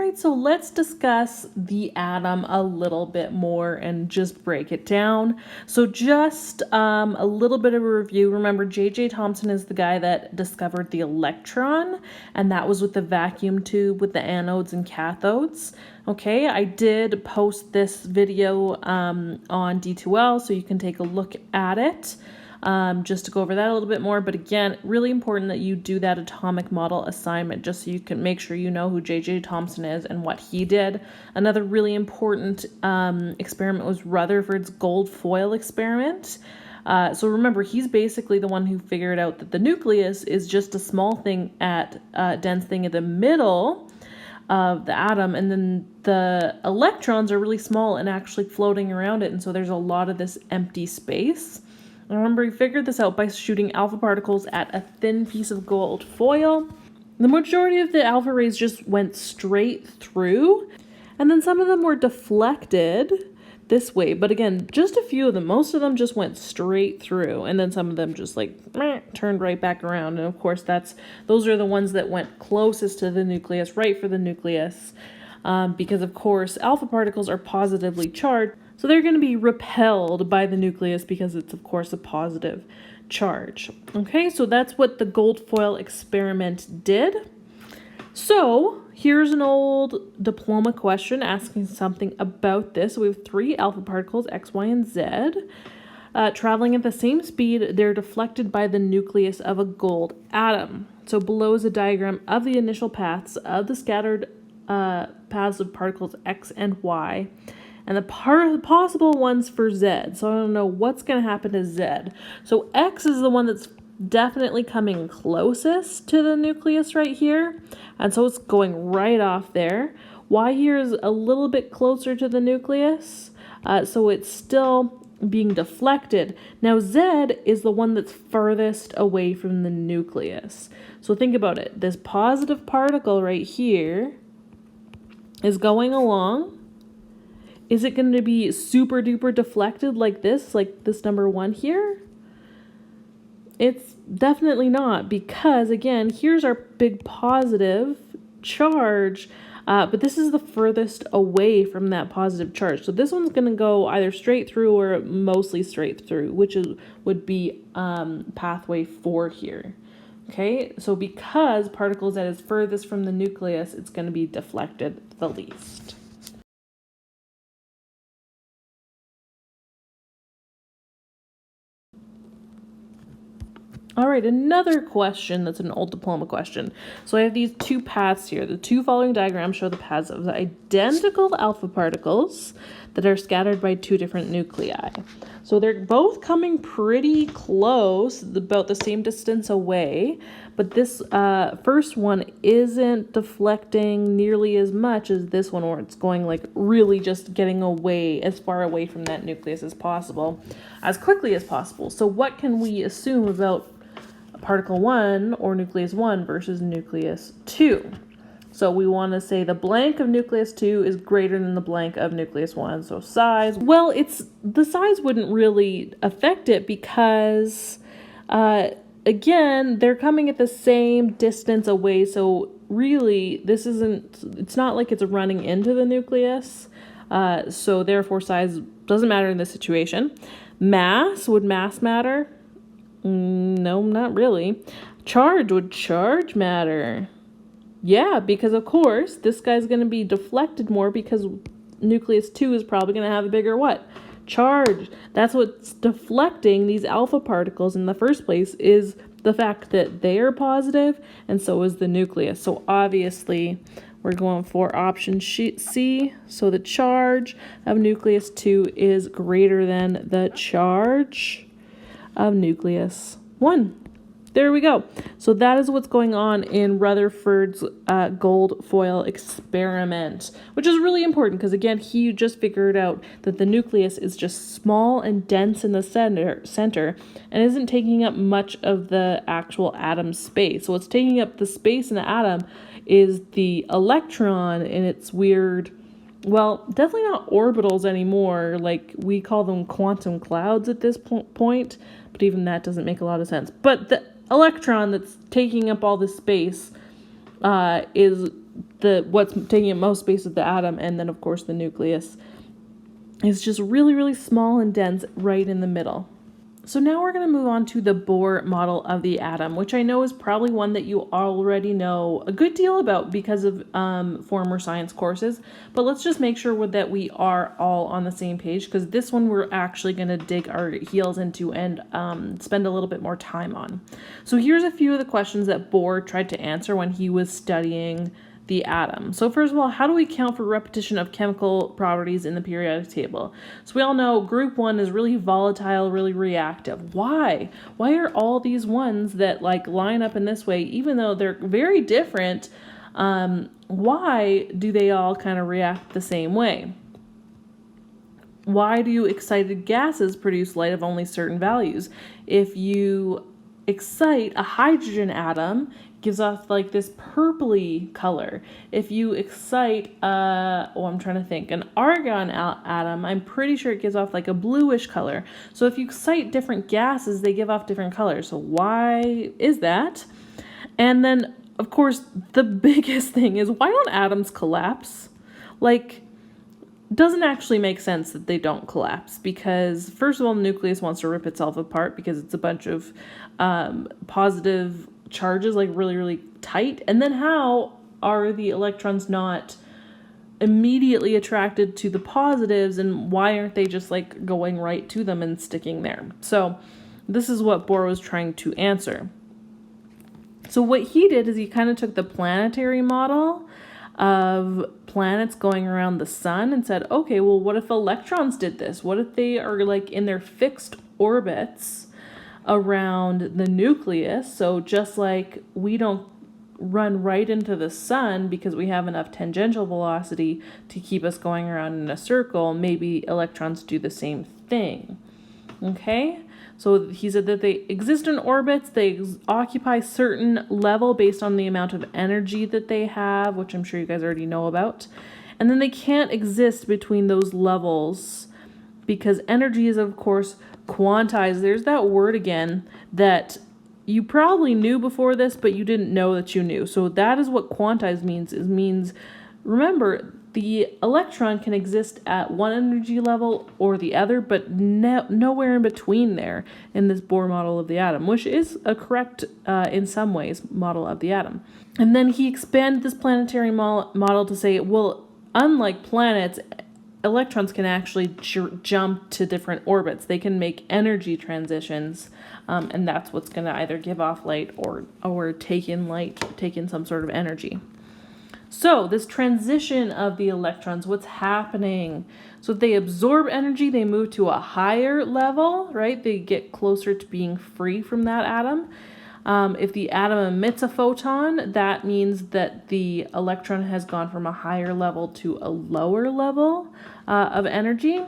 right, so let's discuss the atom a little bit more and just break it down. So just a little bit of a review. Remember, J.J. Thomson is the guy that discovered the electron, and that was with the vacuum tube with the anodes and cathodes. Okay, I did post this video on D2L, so you can take a look at it. Just to go over that a little bit more. But again, really important that you do that atomic model assignment just so you can make sure you know who J.J. Thomson is and what he did. Another really important experiment was Rutherford's gold foil experiment. So remember, he's basically the one who figured out that the nucleus is just a small thing dense thing in the middle of the atom, and then the electrons are really small and actually floating around it, and so there's a lot of this empty space. Remember, he figured this out by shooting alpha particles at a thin piece of gold foil. The majority of the alpha rays just went straight through, and then some of them were deflected this way. But again, just a few of them. Most of them just went straight through, and then some of them just turned right back around. And of course, those are the ones that went closest to the nucleus, right for the nucleus, because of course, alpha particles are positively charged. So they're going to be repelled by the nucleus because it's, of course, a positive charge. Okay, so that's what the gold foil experiment did. So here's an old diploma question asking something about this. So we have 3 alpha particles, X, Y, and Z. Traveling at the same speed, they're deflected by the nucleus of a gold atom. So below is a diagram of the initial paths of the scattered paths of particles X and Y, and the possible ones for Z. So I don't know what's going to happen to Z. So X is the one that's definitely coming closest to the nucleus right here, and so it's going right off there. Y here is a little bit closer to the nucleus, so it's still being deflected. Now Z is the one that's furthest away from the nucleus. So think about it. This positive particle right here is going along. Is it going to be super duper deflected like this number 1 here? It's definitely not, because again, here's our big positive charge, but this is the furthest away from that positive charge. So this one's going to go either straight through or mostly straight through, which would be pathway 4 here. Okay, so because particle Z is furthest from the nucleus, it's going to be deflected the least. All right, another question that's an old diploma question. So I have these 2 paths here. The 2 following diagrams show the paths of the identical alpha particles that are scattered by 2 different nuclei. So they're both coming pretty close, about the same distance away, but this first one isn't deflecting nearly as much as this one, where it's going really just getting away, as far away from that nucleus as possible, as quickly as possible. So what can we assume about particle 1 or nucleus 1 versus nucleus 2? So we want to say the blank of nucleus 2 is greater than the blank of nucleus 1. So size, well, the size wouldn't really affect it because, again, they're coming at the same distance away. So really, it's not like it's running into the nucleus. So therefore, size doesn't matter in this situation. Would mass matter? No, not really. Would charge matter? Yeah, because of course, this guy's going to be deflected more because nucleus 2 is probably going to have a bigger what? Charge. That's what's deflecting these alpha particles in the first place, is the fact that they are positive and so is the nucleus. So obviously, we're going for option C. So the charge of nucleus 2 is greater than the charge of nucleus 1. There we go. So that is what's going on in Rutherford's gold foil experiment, which is really important because, again, he just figured out that the nucleus is just small and dense in the center and isn't taking up much of the actual atom space. So what's taking up the space in the atom is the electron in its weird, well, definitely not orbitals anymore. We call them quantum clouds at this point, but even that doesn't make a lot of sense. But the electron that's taking up all this space is what's taking up most space of the atom, and then of course the nucleus is just really, really small and dense right in the middle. So now we're going to move on to the Bohr model of the atom, which I know is probably one that you already know a good deal about because of former science courses. But let's just make sure that we are all on the same page, because this one we're actually going to dig our heels into and spend a little bit more time on. So here's a few of the questions that Bohr tried to answer when he was studying the atom. So first of all, how do we account for repetition of chemical properties in the periodic table? So we all know group 1 is really volatile, really reactive. Why? Why are all these ones that like line up in this way, even though they're very different, why do they all kind of react the same way? Why do excited gases produce light of only certain values? If you excite a hydrogen atom, gives off like this purpley color. If you excite I'm trying to think, an argon atom, I'm pretty sure it gives off like a bluish color. So if you excite different gases, they give off different colors. So why is that? And then of course the biggest thing is, why don't atoms collapse? Like, doesn't actually make sense that they don't collapse, because first of all, the nucleus wants to rip itself apart because it's a bunch of positive charges, like really, really tight. And then how are the electrons not immediately attracted to the positives, and why aren't they just like going right to them and sticking there? So this is what Bohr was trying to answer. So what he did is he kind of took the planetary model of planets going around the sun and said, okay, well, what if electrons did this? What if they are like in their fixed orbits around the nucleus? So just like we don't run right into the sun because we have enough tangential velocity to keep us going around in a circle, maybe electrons do the same thing. Okay? So he said that they exist in orbits, they occupy certain level based on the amount of energy that they have, which I'm sure you guys already know about. And then they can't exist between those levels because energy is, of course, quantized. There's that word again that you probably knew before this, but you didn't know that you knew. So that is what quantized means. It means, remember, the electron can exist at one energy level or the other, but nowhere in between there in this Bohr model of the atom, which is a correct, in some ways, model of the atom. And then he expanded this planetary model to say, well, unlike planets, electrons can actually jump to different orbits. They can make energy transitions, and that's what's going to either give off light or take in some sort of energy. So this transition of the electrons, what's happening? So if they absorb energy, they move to a higher level, right? They get closer to being free from that atom. If the atom emits a photon, that means that the electron has gone from a higher level to a lower level of energy.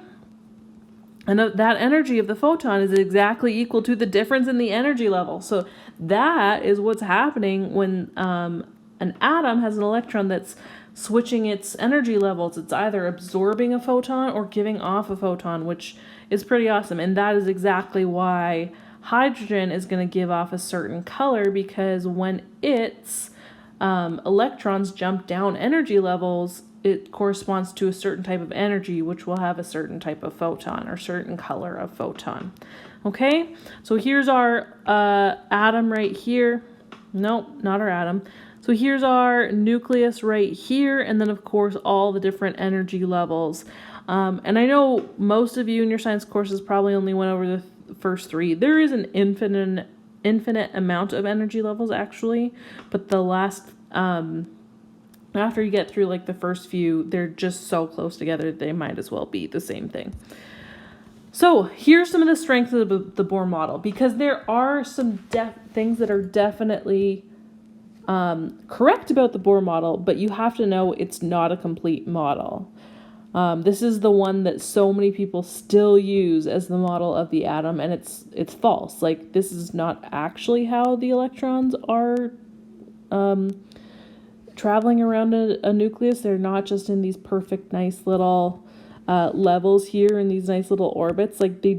And that energy of the photon is exactly equal to the difference in the energy level. So that is what's happening when an atom has an electron that's switching its energy levels. It's either absorbing a photon or giving off a photon, which is pretty awesome. And that is exactly why hydrogen is going to give off a certain color, because when its electrons jump down energy levels, it corresponds to a certain type of energy, which will have a certain type of photon or certain color of photon. Okay, so here's our atom right here. Nope, not our atom. So here's our nucleus right here, and then of course all the different energy levels. And I know most of you in your science courses probably only went over the first three. There is an infinite amount of energy levels actually, but the last after you get through like the first few, they're just so close together they might as well be the same thing. So here's some of the strengths of the Bohr model, because there are some things that are definitely correct about the Bohr model, but you have to know it's not a complete model. This is the one that so many people still use as the model of the atom, and it's false. Like, this is not actually how the electrons are traveling around a nucleus. They're not just in these perfect, nice little levels here in these nice little orbits. Like, they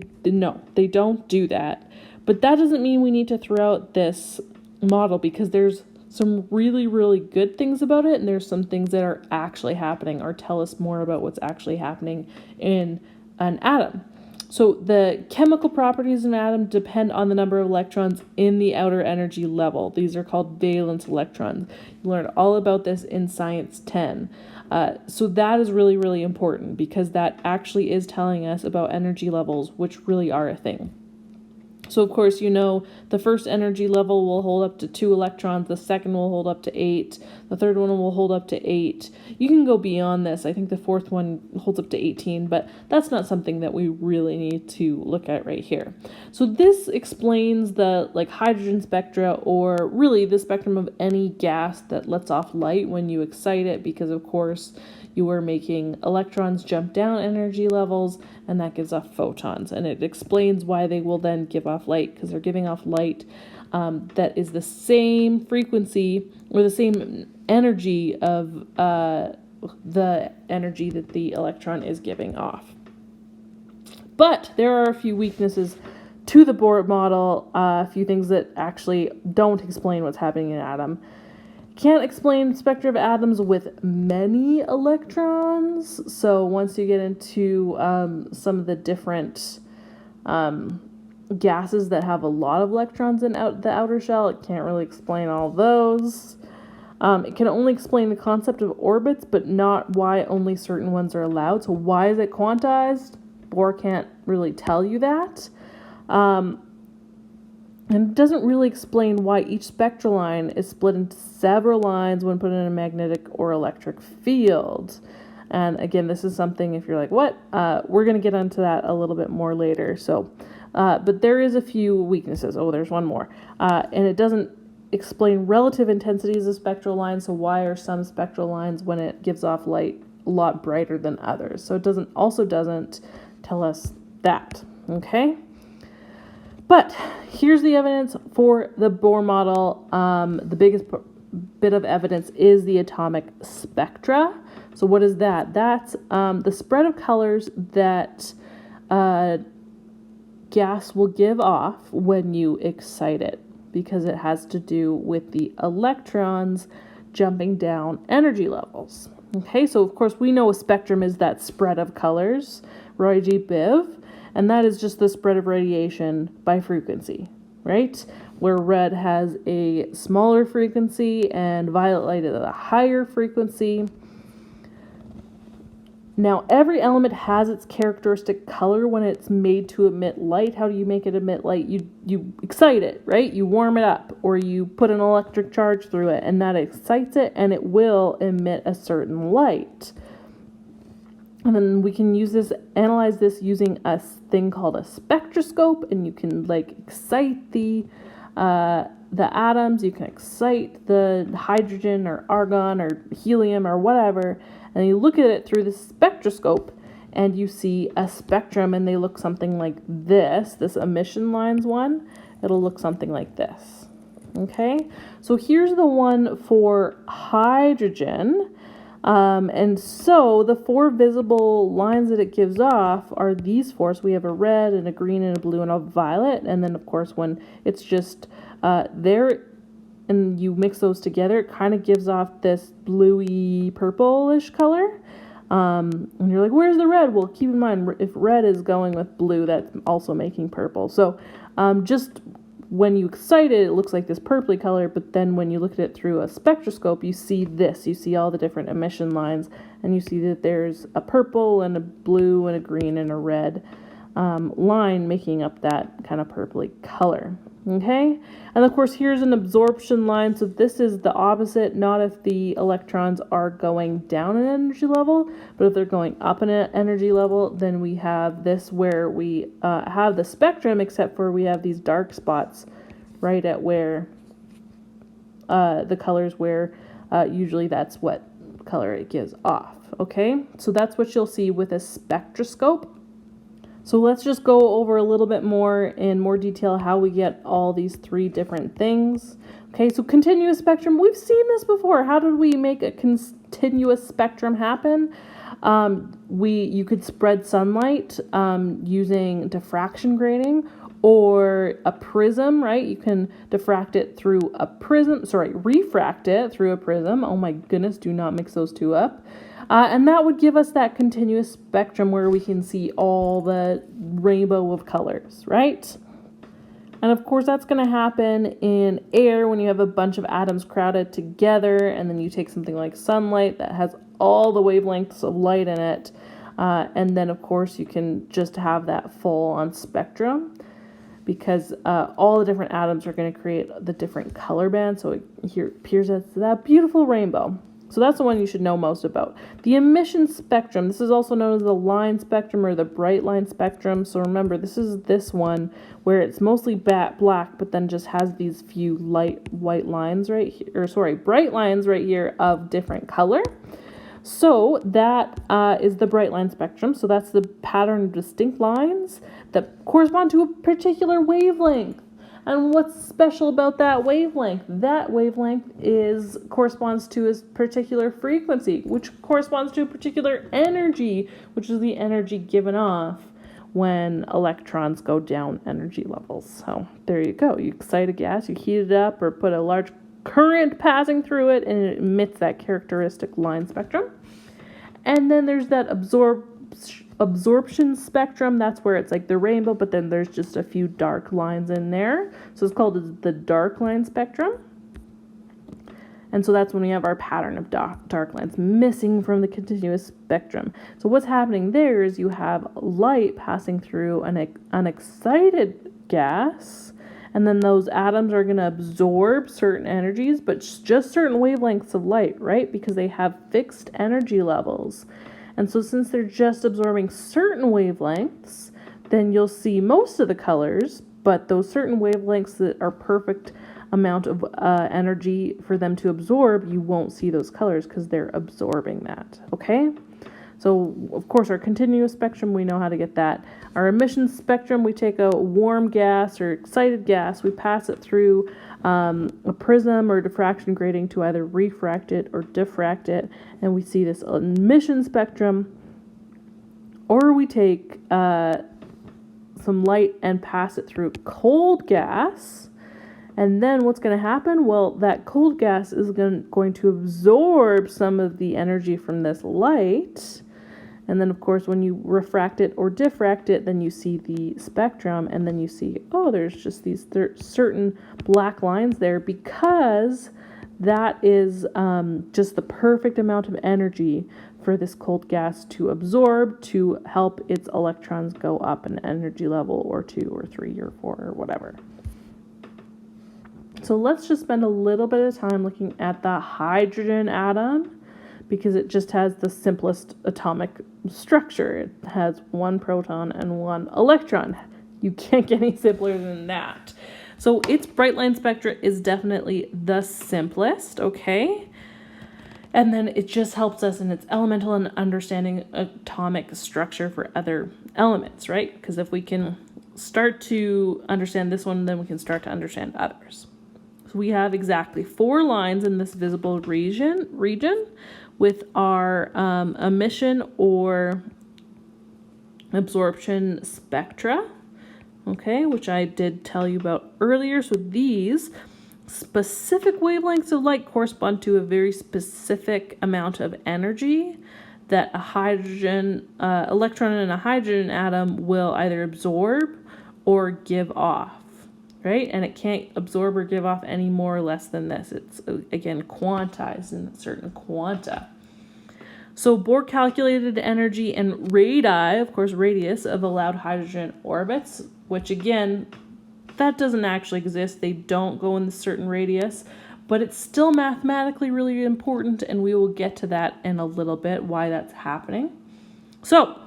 don't do that. But that doesn't mean we need to throw out this model, because there's some really, really good things about it, and there's some things that are actually happening or tell us more about what's actually happening in an atom. So the chemical properties of an atom depend on the number of electrons in the outer energy level. These are called valence electrons. You learned all about this in Science 10. So that is really, really important because that actually is telling us about energy levels, which really are a thing. So, of course, you know, the first energy level will hold up to 2 electrons, the second will hold up to 8, the third one will hold up to 8. You can go beyond this. I think the fourth one holds up to 18, but that's not something that we really need to look at right here. So this explains the hydrogen spectra, or really the spectrum of any gas that lets off light when you excite it, because of course you are making electrons jump down energy levels, and that gives off photons. And it explains why they will then give off light, because they're giving off light that is the same frequency or the same energy of the energy that the electron is giving off. But there are a few weaknesses to the Bohr model, a few things that actually don't explain what's happening in an atom. Can't explain spectra of atoms with many electrons. So once you get into some of the different gases that have a lot of electrons in the outer shell, it can't really explain all those. It can only explain the concept of orbits, but not why only certain ones are allowed. So why is it quantized? Bohr can't really tell you that. And it doesn't really explain why each spectral line is split into several lines when put in a magnetic or electric field. And again, this is something, if you're like, what? We're going to get into that a little bit more later. So, but there is a few weaknesses. Oh, there's one more. And it doesn't explain relative intensities of spectral lines. So why are some spectral lines, when it gives off light, a lot brighter than others? So it doesn't tell us that. Okay? But here's the evidence for the Bohr model. The biggest bit of evidence is the atomic spectra. So what is that? That's the spread of colors that gas will give off when you excite it, because it has to do with the electrons jumping down energy levels. Okay, so of course we know a spectrum is that spread of colors, Roy G. Biv. And that is just the spread of radiation by frequency, right? Where red has a smaller frequency and violet light at a higher frequency. Now, every element has its characteristic color when it's made to emit light. How do you make it emit light? You excite it, right? You warm it up, or you put an electric charge through it, and that excites it, and it will emit a certain light. And then we can analyze this using a thing called a spectroscope, and you can excite the atoms, you can excite the hydrogen or argon or helium or whatever, and you look at it through the spectroscope and you see a spectrum, and they look something like this emission lines one. It'll look something like this. Okay, so here's the one for hydrogen. And so the 4 visible lines that it gives off are these 4. So we have a red and a green and a blue and a violet. And then of course when it's just there and you mix those together, it kind of gives off this bluey purplish color. And you're like, where's the red? Well, keep in mind, if red is going with blue, that's also making purple. So just when you excite it, it looks like this purpley color, but then when you look at it through a spectroscope, you see this. You see all the different emission lines, and you see that there's a purple and a blue and a green and a red line making up that kind of purpley color. Okay? And of course, here's an absorption line. So this is the opposite, not if the electrons are going down in energy level, but if they're going up in an energy level, then we have this where we have the spectrum, except for we have these dark spots right at where the colors where usually that's what color it gives off. Okay? So that's what you'll see with a spectroscope. So let's just go over a little bit more in more detail how we get all these 3 different things. Okay, so continuous spectrum, we've seen this before. How did we make a continuous spectrum happen? You could spread sunlight using diffraction grating, or a prism, right? You can refract it through a prism. Oh my goodness, do not mix those two up. And that would give us that continuous spectrum where we can see all the rainbow of colors, right? And of course, that's going to happen in air when you have a bunch of atoms crowded together, and then you take something like sunlight that has all the wavelengths of light in it, and then of course you can just have that full-on spectrum, because all the different atoms are going to create the different color bands, so it here appears as that beautiful rainbow. So that's the one you should know most about. The emission spectrum, this is also known as the line spectrum or the bright line spectrum. So remember, this is this one where it's mostly black, but then just has these few bright lines right here of different color. So that is the bright line spectrum. So that's the pattern of distinct lines that correspond to a particular wavelength. And what's special about that wavelength? That wavelength corresponds to a particular frequency, which corresponds to a particular energy, which is the energy given off when electrons go down energy levels. So there you go. You excite a gas, you heat it up, or put a large current passing through it, and it emits that characteristic line spectrum. And then there's that absorption spectrum. That's where it's like the rainbow, but then there's just a few dark lines in there. So it's called the dark line spectrum. And so that's when we have our pattern of dark lines missing from the continuous spectrum. So what's happening there is you have light passing through an excited gas, and then those atoms are going to absorb certain energies, but just certain wavelengths of light, right? Because they have fixed energy levels. And so since they're just absorbing certain wavelengths, then you'll see most of the colors, but those certain wavelengths that are perfect amount of energy for them to absorb, you won't see those colors because they're absorbing that, okay? So, of course, our continuous spectrum, we know how to get that. Our emission spectrum, we take a warm gas or excited gas, we pass it through a prism or diffraction grating to either refract it or diffract it, and we see this emission spectrum. Or we take some light and pass it through cold gas, and then what's going to happen? Well, that cold gas is going to absorb some of the energy from this light. And then, of course, when you refract it or diffract it, then you see the spectrum, and then you see, oh, there's just these certain black lines there, because that is just the perfect amount of energy for this cold gas to absorb to help its electrons go up an energy level or 2 or 3 or 4 or whatever. So let's just spend a little bit of time looking at the hydrogen atom, because it just has the simplest atomic structure. It has 1 proton and 1 electron. You can't get any simpler than that. So its bright line spectra is definitely the simplest, okay? And then it just helps us in its elemental and understanding atomic structure for other elements, right? Because if we can start to understand this one, then we can start to understand others. So we have exactly 4 lines in this visible region with our emission or absorption spectra, okay, which I did tell you about earlier. So these specific wavelengths of light correspond to a very specific amount of energy that a hydrogen electron in a hydrogen atom will either absorb or give off. Right? And it can't absorb or give off any more or less than this. It's, again, quantized in certain quanta. So Bohr calculated energy and radii, of course, radius of allowed hydrogen orbits, which, again, that doesn't actually exist. They don't go in the certain radius, but it's still mathematically really important, and we will get to that in a little bit, why that's happening. So,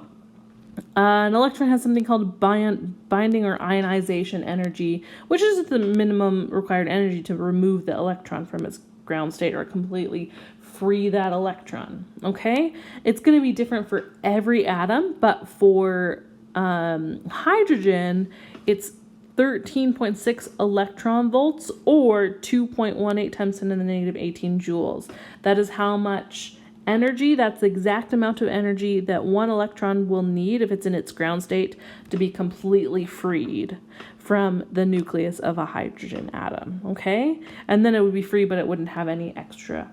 an electron has something called binding or ionization energy, which is the minimum required energy to remove the electron from its ground state or completely free that electron, okay? It's going to be different for every atom, but for hydrogen, it's 13.6 electron volts or 2.18 times 10 to the negative 18 joules. That is how much energy. That's the exact amount of energy that one electron will need if it's in its ground state to be completely freed from the nucleus of a hydrogen atom, okay? And then it would be free, but it wouldn't have any extra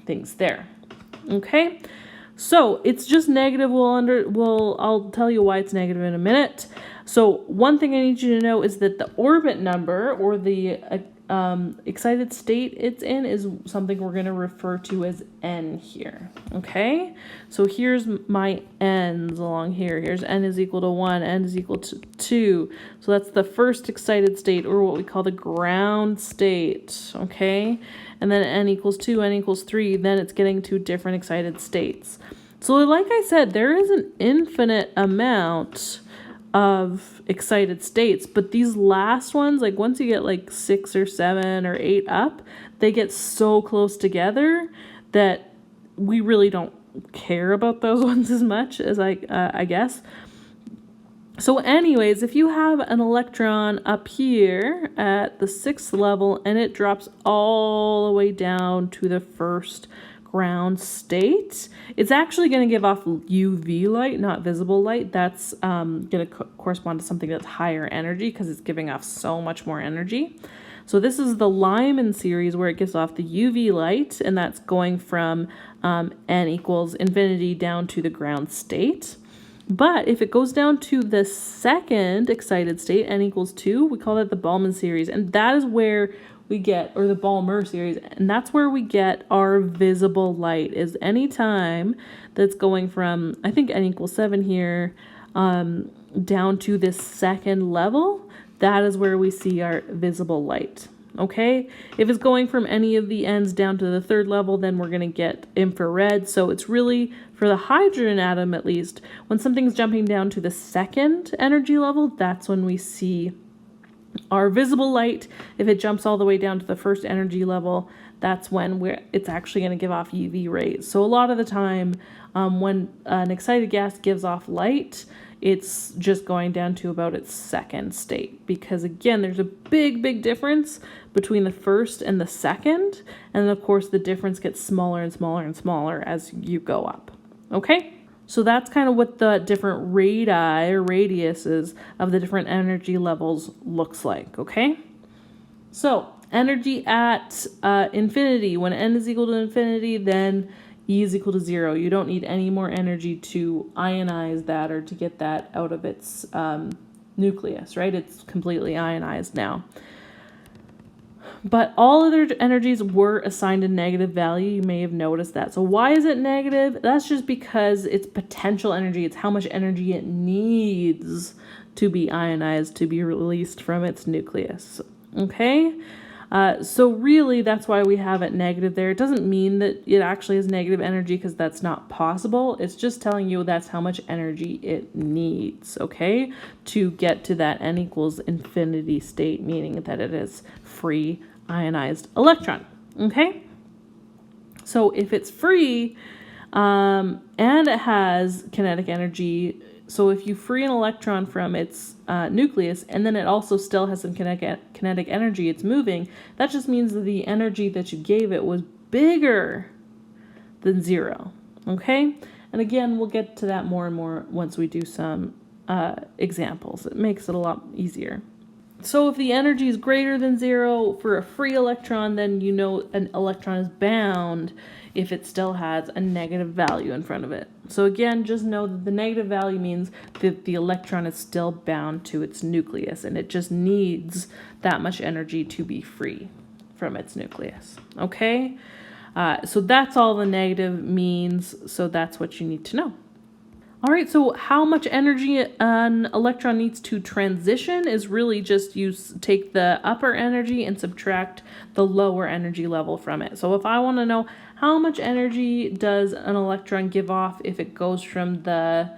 things there, okay? So it's just negative. I'll tell you why it's negative in a minute. So one thing I need you to know is that the orbit number, or the excited state it's in, is something we're going to refer to as n here, okay? So here's my n's along here. Here's n is equal to 1, n is equal to 2. So that's the first excited state, or what we call the ground state, okay? And then n equals 2, n equals 3, then it's getting to different excited states. So like I said, there is an infinite amount of excited states, but these last ones, like once you get like 6 or 7 or 8 up, they get so close together that we really don't care about those ones as much as I guess. So anyways, if you have an electron up here at the 6th level and it drops all the way down to the first ground state, it's actually going to give off UV light, not visible light. That's going to correspond to something that's higher energy because it's giving off so much more energy. So this is the Lyman series where it gives off the UV light, and that's going from n equals infinity down to the ground state. But if it goes down to the second excited state, n equals 2, we call that the Balmer series, and that is where we get, or the Balmer series, and that's where we get our visible light, is any time that's going from, I think n equals 7 here, down to this second level, that is where we see our visible light, okay? If it's going from any of the n's down to the 3rd level, then we're going to get infrared. So it's really, for the hydrogen atom at least, when something's jumping down to the 2nd energy level, that's when we see our visible light. If it jumps all the way down to the 1st energy level, that's when it's actually going to give off UV rays. So a lot of the time when an excited gas gives off light, it's just going down to about its 2nd state, because again, there's a big difference between the 1st and the 2nd, and of course the difference gets smaller and smaller and smaller as you go up, okay? So that's kind of what the different radii or radiuses of the different energy levels looks like, okay? So energy at infinity, when n is equal to infinity, then E is equal to 0. You don't need any more energy to ionize that or to get that out of its nucleus, right? It's completely ionized now. But all other energies were assigned a negative value. You may have noticed that. So why is it negative? That's just because it's potential energy. It's how much energy it needs to be ionized to be released from its nucleus. Okay? So really, that's why we have it negative there. It doesn't mean that it actually has negative energy, because that's not possible. It's just telling you that's how much energy it needs, okay, to get to that n equals infinity state, meaning that it is free ionized electron, okay? So if it's free and it has kinetic energy, so if you free an electron from its nucleus and then it also still has some kinetic energy, it's moving, that just means that the energy that you gave it was bigger than 0, okay? And again, we'll get to that more and more once we do some examples. It makes it a lot easier. So if the energy is greater than 0 for a free electron, then you know an electron is bound if it still has a negative value in front of it. So again, just know that the negative value means that the electron is still bound to its nucleus, and it just needs that much energy to be free from its nucleus, okay? So that's all the negative means, so that's what you need to know. All right, so how much energy an electron needs to transition is really just you take the upper energy and subtract the lower energy level from it. So if I want to know how much energy does an electron give off if it goes from the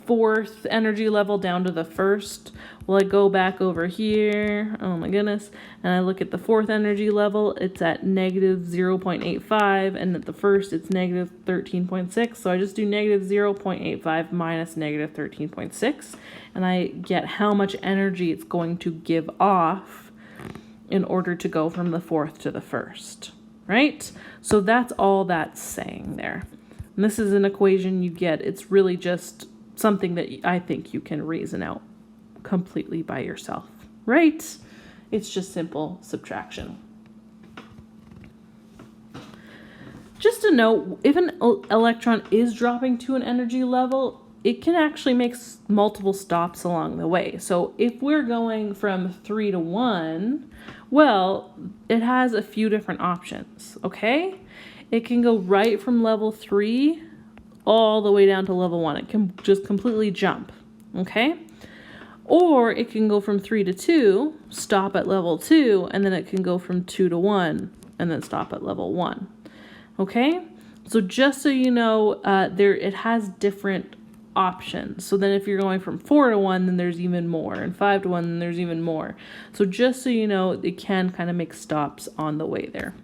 4th energy level down to the 1st, well, I go back over here, oh my goodness, and I look at the 4th energy level, it's at negative 0.85, and at the 1st it's negative 13.6, so I just do negative 0.85 minus negative 13.6, and I get how much energy it's going to give off in order to go from the 4th to the 1st, right? So that's all that's saying there. And this is an equation you get. It's really just something that I think you can reason out completely by yourself, right? It's just simple subtraction. Just to note, if an electron is dropping to an energy level, it can actually make multiple stops along the way. So if we're going from 3 to 1, well, it has a few different options, okay? It can go right from level 3 all the way down to level 1. It can just completely jump, okay? Or it can go from 3 to 2, stop at level 2, and then it can go from 2 to 1, and then stop at level 1. Okay, so just so you know, it has different options. So then if you're going from 4 to 1, then there's even more, and 5 to 1, then there's even more. So just so you know, it can kind of make stops on the way there.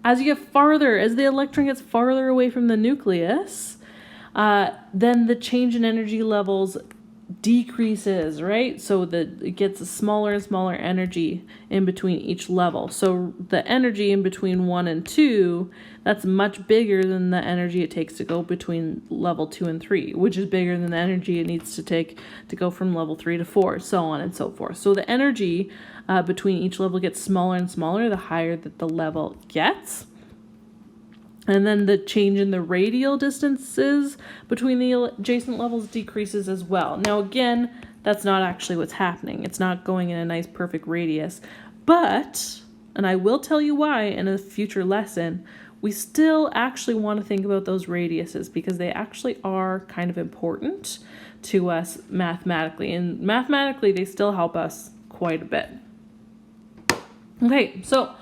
As you get farther, as the electron gets farther away from the nucleus, then the change in energy levels decreases, right? So that it gets a smaller and smaller energy in between each level. So the energy in between 1 and 2, that's much bigger than the energy it takes to go between level 2 and 3, which is bigger than the energy it needs to take to go from level 3 to 4, so on and so forth. So the energy between each level gets smaller and smaller the higher that the level gets. And then the change in the radial distances between the adjacent levels decreases as well. Now again, that's not actually what's happening. It's not going in a nice perfect radius. But, and I will tell you why in a future lesson, we still actually want to think about those radiuses because they actually are kind of important to us mathematically. And mathematically, they still help us quite a bit. Okay, so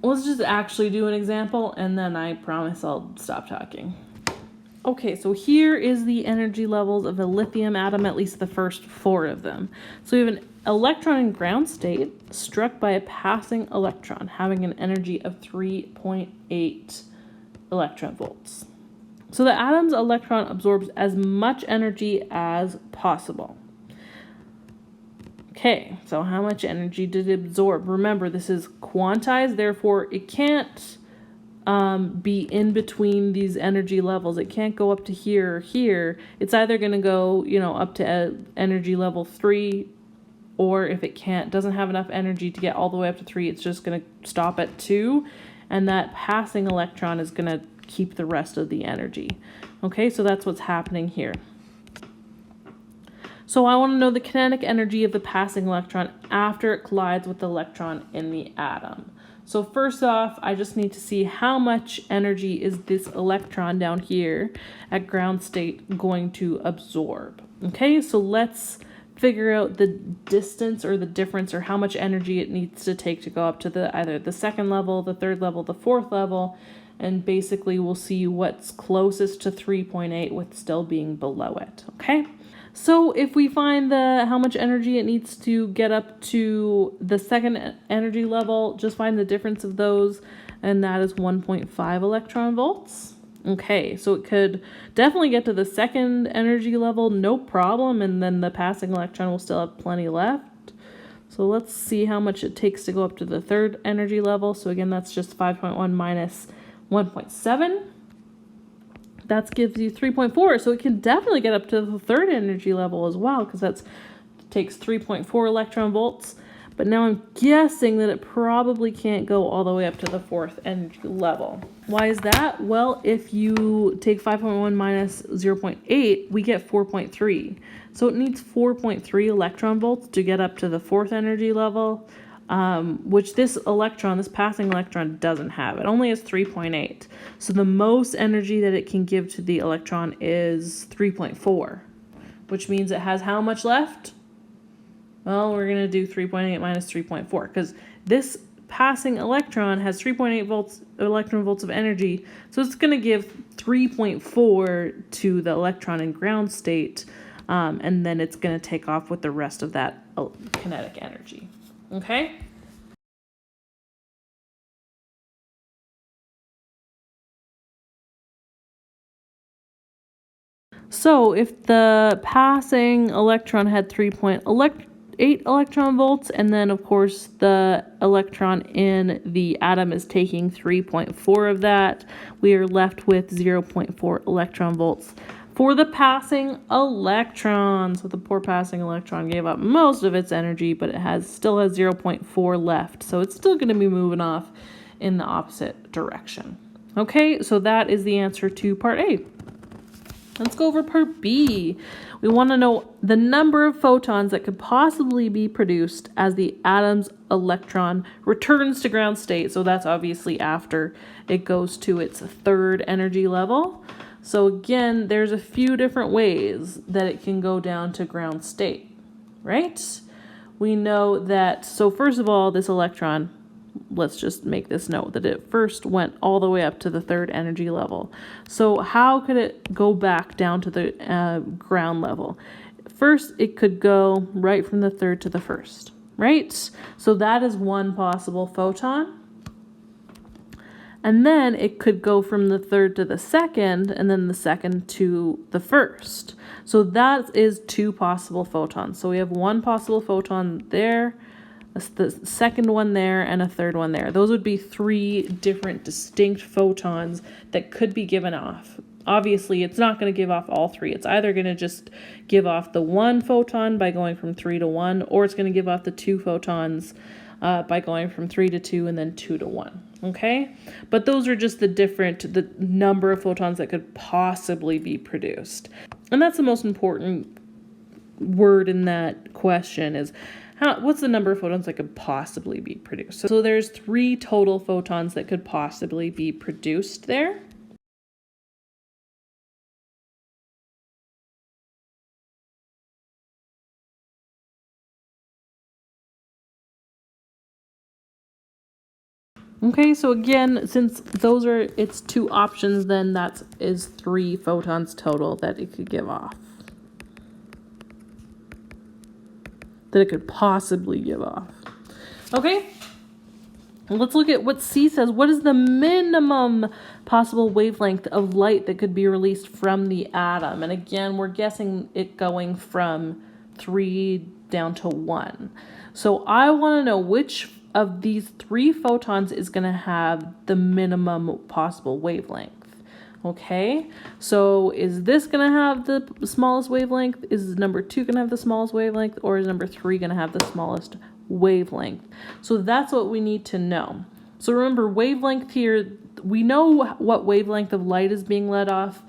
let's just actually do an example, and then I promise I'll stop talking. Okay, so here is the energy levels of a lithium atom, at least the first 4 of them. So we have an electron in ground state struck by a passing electron having an energy of 3.8 electron volts. So the atom's electron absorbs as much energy as possible. Okay, so how much energy did it absorb? Remember, this is quantized, therefore it can't be in between these energy levels. It can't go up to here or here. It's either going to go, up to energy level 3, or if it doesn't have enough energy to get all the way up to 3, it's just going to stop at 2, and that passing electron is going to keep the rest of the energy. Okay, so that's what's happening here. So I want to know the kinetic energy of the passing electron after it collides with the electron in the atom. So first off, I just need to see how much energy is this electron down here at ground state going to absorb. Okay, so let's figure out the distance or the difference or how much energy it needs to take to go up to either the second level, the third level, the fourth level, and basically we'll see what's closest to 3.8 with still being below it, okay? So if we find how much energy it needs to get up to the second energy level, just find the difference of those, and that is 1.5 electron volts. Okay, so it could definitely get to the second energy level, no problem, and then the passing electron will still have plenty left. So let's see how much it takes to go up to the third energy level. So again, that's just 5.1 minus 1.7. That gives you 3.4, so it can definitely get up to the third energy level as well, because that takes 3.4 electron volts. But now I'm guessing that it probably can't go all the way up to the fourth energy level. Why is that? Well, if you take 5.1 minus 0.8, we get 4.3. So it needs 4.3 electron volts to get up to the fourth energy level, which this passing electron doesn't have. It only has 3.8. So the most energy that it can give to the electron is 3.4, which means it has how much left? Well, we're going to do 3.8 minus 3.4 because this passing electron has 3.8 electron volts of energy. So it's going to give 3.4 to the electron in ground state, and then it's going to take off with the rest of that kinetic energy. Okay? So if the passing electron had 8 electron volts, and then of course the electron in the atom is taking 3.4 of that. We are left with 0.4 electron volts for the passing electron. So the poor passing electron gave up most of its energy, but it still has 0.4 left. So it's still going to be moving off in the opposite direction. Okay, so that is the answer to part A. Let's go over part B. We want to know the number of photons that could possibly be produced as the atom's electron returns to ground state. So that's obviously after it goes to its third energy level. So again, there's a few different ways that it can go down to ground state, right? We know that, so first of all, this electron, let's just make this note that it first went all the way up to the third energy level. So how could it go back down to the ground level? First, it could go right from the third to the first, right? So that is one possible photon. And then it could go from the third to the second, and then the second to the first. So that is two possible photons. So we have one possible photon there, the second one there, and a third one there. Those would be three different distinct photons that could be given off. Obviously, it's not going to give off all three. It's either going to just give off the one photon by going from 3 to 1, or it's going to give off the two photons by going from 3 to 2 and then 2 to 1. Okay? But those are just the number of photons that could possibly be produced. And that's the most important word in that question is what's the number of photons that could possibly be produced? So there's 3 total photons that could possibly be produced there. Okay, so again, since those are its 2 options, then that is 3 photons total that it could give off. That it could possibly give off. Okay, let's look at what C says. What is the minimum possible wavelength of light that could be released from the atom? And again, we're guessing it going from 3 down to 1. So I want to know which of these 3 photons is going to have the minimum possible wavelength. Okay, so is this going to have the smallest wavelength? Is number 2 going to have the smallest wavelength? Or is number 3 going to have the smallest wavelength? So that's what we need to know. So remember, wavelength here, we know what wavelength of light is being let off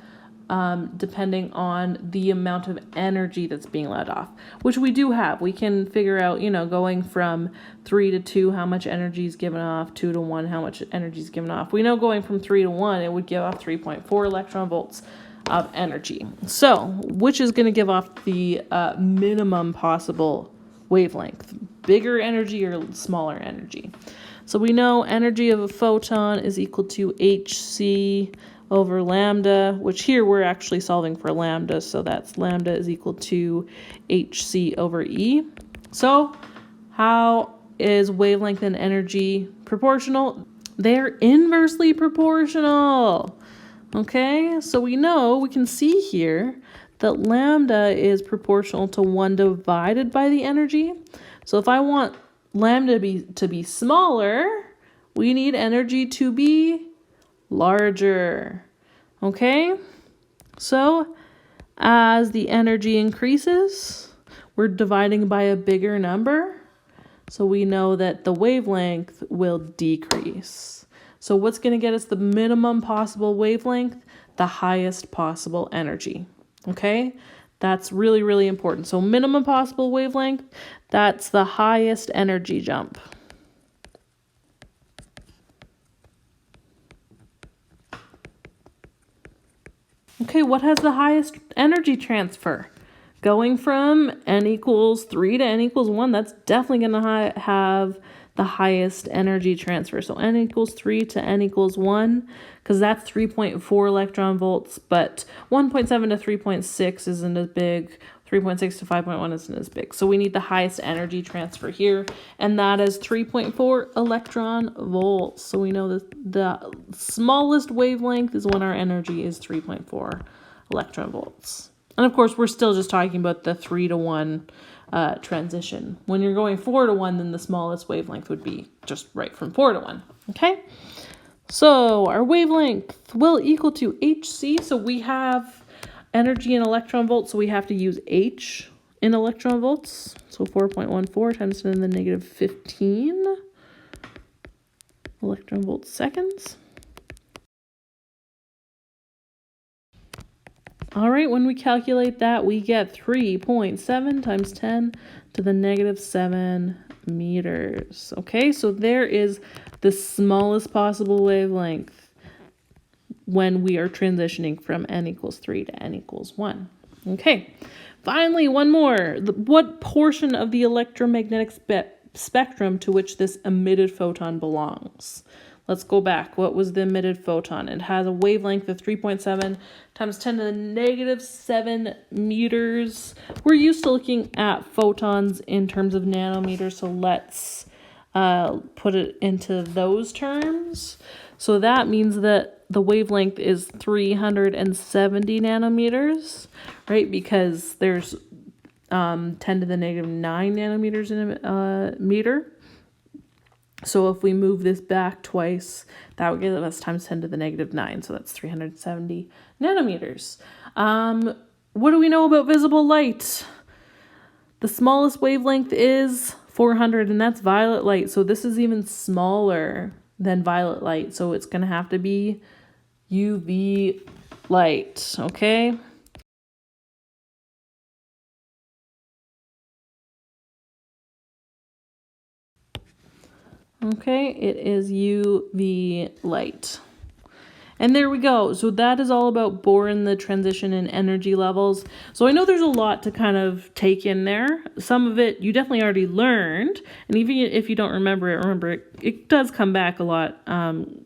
depending on the amount of energy that's being let off, which we do have. We can figure out, going from 3 to 2, how much energy is given off, 2 to 1, how much energy is given off. We know going from 3 to 1, it would give off 3.4 electron volts of energy. So, which is going to give off the minimum possible wavelength? Bigger energy or smaller energy? So we know energy of a photon is equal to hc over lambda, which here we're actually solving for lambda, so that's lambda is equal to hc over E. So how is wavelength and energy proportional? They're inversely proportional. Okay, so we can see here that lambda is proportional to 1 divided by the energy. So if I want lambda to be smaller, we need energy to be larger. Okay, so as the energy increases, we're dividing by a bigger number, so we know that the wavelength will decrease. So what's going to get us the minimum possible wavelength? The highest possible energy. Okay, that's really, really important. So minimum possible wavelength, that's the highest energy jump. Okay, what has the highest energy transfer? Going from n equals 3 to n equals 1, that's definitely going to have the highest energy transfer. So n equals 3 to n equals 1, because that's 3.4 electron volts, but 1.7 to 3.6 isn't as big. 3.6 to 5.1 isn't as big. So we need the highest energy transfer here, and that is 3.4 electron volts. So we know that the smallest wavelength is when our energy is 3.4 electron volts. And of course, we're still just talking about the 3-to-1 transition. When you're going 4-to-1, then the smallest wavelength would be just right from 4-to-1. Okay? So our wavelength will equal to hc. So we have energy in electron volts, so we have to use h in electron volts. So 4.14 times 10 to the negative 15 electron volts seconds. All right, when we calculate that, we get 3.7 times 10 to the negative 7 meters. Okay, so there is the smallest possible wavelength when we are transitioning from n equals 3 to n equals 1. Okay, finally, one more. What portion of the electromagnetic spectrum to which this emitted photon belongs? Let's go back. What was the emitted photon? It has a wavelength of 3.7 times 10 to the negative 7 meters. We're used to looking at photons in terms of nanometers, so let's put it into those terms. So that means that the wavelength is 370 nanometers, right? Because there's 10 to the negative 9 nanometers in a meter. So if we move this back twice, that would give us times 10 to the negative 9. So that's 370 nanometers. What do we know about visible light? The smallest wavelength is 400, and that's violet light. So this is even smaller than violet light. So it's going to have to be UV light, okay? Okay, it is UV light. And there we go. So that is all about Bohr and the transition in energy levels. So I know there's a lot to kind of take in there. Some of it you definitely already learned. And even if you don't remember it does come back a lot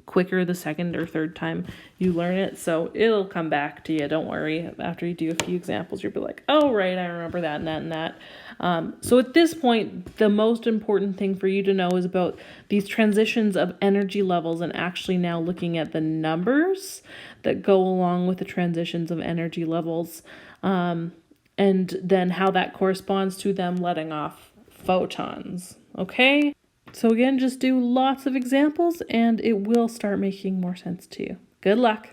quicker the second or third time you learn it. So it'll come back to you. Don't worry. After you do a few examples, you'll be like, oh, right, I remember that and that and that. So at this point, the most important thing for you to know is about these transitions of energy levels and actually now looking at the numbers that go along with the transitions of energy levels, and then how that corresponds to them letting off photons. Okay? So again, just do lots of examples and it will start making more sense to you. Good luck.